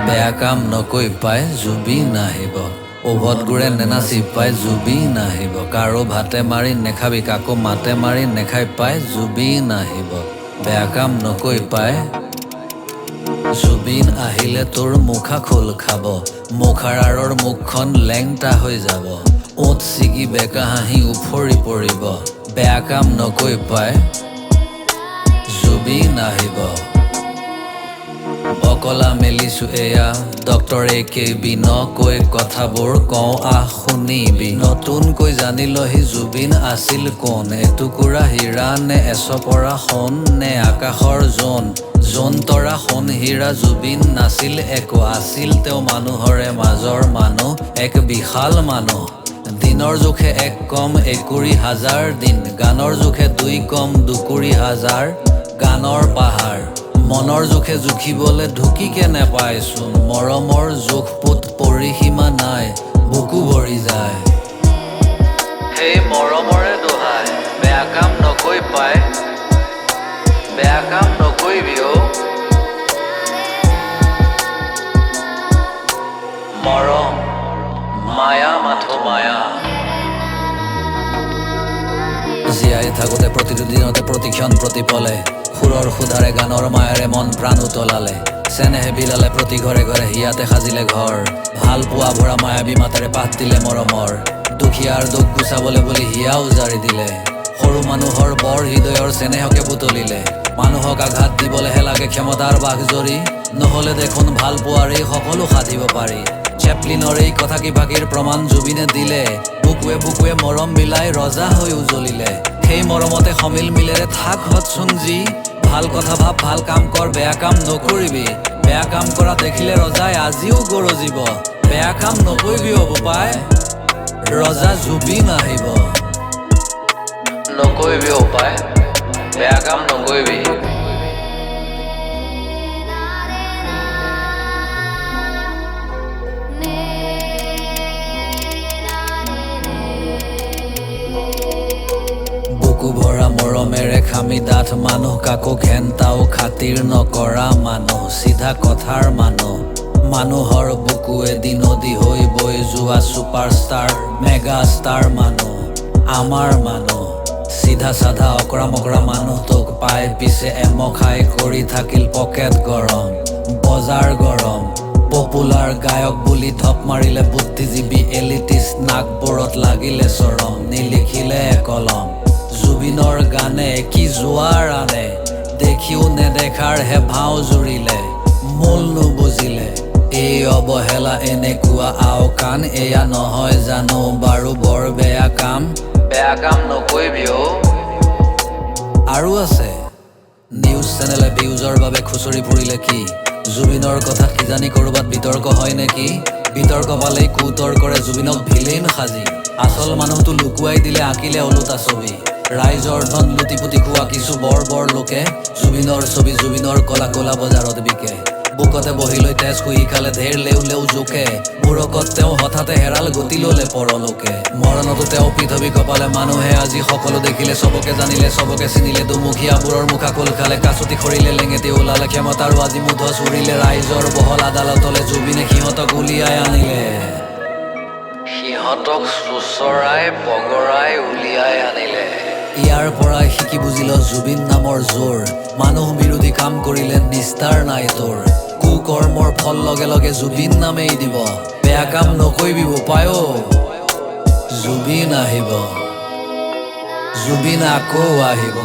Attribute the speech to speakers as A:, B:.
A: বেয়া কাম নকৈ পাই জুবিন আহিব ওভত গুৰে নেনাচি পাই জুবিন আহিব কাৰো ভাতে মাৰি নেখাবি কাকো মাতে মাৰি নেখাই পাই জুবিন আহিব বেয়া কাম নকৈ পাই জুবিন আহিলে তোৰ মুখা খোল খাব মুখাৰাৰৰ মুখখন লেংটা হৈ যাব ওঠ ছিগি বেকা হাঁহি উফৰি পৰিব বেয়া কাম নকৈ পাই জুবিন আহিব অকলা মেলিছো এয়া ডক্টৰ AKB নকৈ কথাবোৰ কওঁ আহ শুনিবি নতুনকৈ জানিলহি জুবিন আছিল কোন এটুকুৰা হীৰা নে এচপৰা সোণ নে আকাশৰ জোন তৰা সোণ হীৰা জুবিন নাছিল একো আছিল তেওঁ মানুহৰে মাজৰ মানুহ এক বিশাল মানুহ দিনৰ জোখে এক কম ২১,০০০ দিন গানৰ জোখে ২ কম ২,০০০ গানৰ পাহাৰ মনৰ জোখে জুখিবলে ঢুকিকে নেপাইচোন মৰমৰ জোখ পুত পৰিসীমা নাই বুকু ভৰি যায় সেই মৰমৰে দোহাই বেয়া কাম নকৈ পাই বেয়া কাম নকৰিবি অ মৰম মায়া মাথো মায়া জীয়াই থাকোতে প্ৰতিটো দিনতে প্ৰতিক্ষণ প্ৰতিপলে সুৰৰ সুধাৰে গানৰ মায়াৰে মন প্ৰাণ উতলালে চেনেহে বিলালে প্ৰতি ঘৰে ঘৰে হিয়াতে সাজিলে ঘৰ ভাল পোৱা ভৰা মায়াবী মাতেৰে পাত দিলে মৰমৰ দুখীয়াৰ দুখ গুচাবলে বুলি হিয়া উজাৰি দিলে সৰু মানুহৰ বৰ হৃদয়ৰ চেনেহকে বুটলিলে মানুহক আঘাত দিবলেহে লাগে ক্ষমতাৰ বাঘ জৰি নহলে দেখোন ভাল পোৱাৰ এই সকলো সাধিব পাৰি চেপলিনৰ এই কথা কিবাকিৰ প্ৰমাণ জুবিনে দিলে বুকুৱে মৰম মিলাই ৰজা হৈ উজলিলে সেই মৰমতে সমিল মিলেৰে থাক হতচোন যি ভাল কথা ভাব ভাল কাম কৰ বেয়া কাম নকৰিবি বেয়া কাম কৰা দেখিলে ৰজাই আজিও গৰজিব বেয়া কাম নকৰিবি অ বোপাই ৰজা জুবিন আহিব নকৰিবি অ বোপাই বেয়া কাম নকৰিবি ভৰা মৰমেৰে খামি ডাঠ মানুহ কাকো ঘেণ্টাও খাতিৰ নকৰা মানুহ চিধা কথাৰ মানুহ মানুহৰ বুকুৱেদি নদী হৈ বৈ যোৱা ছুপাৰষ্টাৰ মেগা ষ্টাৰ মানুহ আমাৰ মানুহ চিধা চাধা অকৰা মকৰা মানুহ তোক পাই পিছে এমখাই কৰি থাকিল পকেট গৰম বজাৰ গৰম পপুলাৰ গায়ক বুলি থপ মাৰিলে বুদ্ধিজীৱী এলিটিষ্ট নাকবোৰত লাগিলে চৰম নিলিখিলে কলম জুবিনৰ গানে কি জোৱাৰ আনে দেখিও নেদেখাৰ হে ভাও জুৰিলে মূল নুবুজিলে এই অৱহেলা এনেকুৱা আও কান এয়া নহয় জানো বাৰু বৰ বেয়া কাম নকৰিবি অ আৰু আছে নিউজ চেনেলে ভিউজৰ বাবে খুচৰি ফুৰিলে কি জুবিনৰ কথাত কিজানি কৰবাত বিতৰ্ক হয় নেকি বিতৰ্ক পালেই কুতৰ্কৰে জুবিনক ভিলেইন সাজি আচল মানুহটো লুকুৱাই দিলে আঁকিলে ওলোটা ছবি ৰাইজৰ ধন লুটি পুতি খোৱা কিছু বৰ লোকে জুবিনৰ ছবি জুবিনৰ কলা বজাৰত বিকে বুকতে বহি লৈ তেজ শুই খালে ধেৰ লেউ জোকে মূৰকত তেওঁ হঠাতে হেৰাল গতি ললে পৰলোকে মৰণতো তেওঁ পৃথিৱী কপালে মানুহে আজি সকলো দেখিলে চবকে জানিলে চবকে চিনিলে দুমুখীয়াবোৰৰ মুখা খোল খালে কাচুতি খৰিলে লেঙেটি ওলালে ক্ষমতাৰো আজি মুধ চুৰিলে ৰাইজৰ বহল আদালতলে জুবিনে সিহঁতক উলিয়াই আনিলে সিহঁতক চুচৰাই বগৰাই উলিয়াই আনিলে ইয়াৰ পৰাই শিকি বুজিল জুবিন নামৰ জোৰ মানুহ বিৰোধী কাম কৰিলে নিস্তাৰ নাই তোৰ কুকৰ্মৰ ফল লগে লগে জুবিন নামেই দিব বেয়া কাম নকৰিবি বোপাই অ জুবিন আহিব জুবিন আকৌ আহিব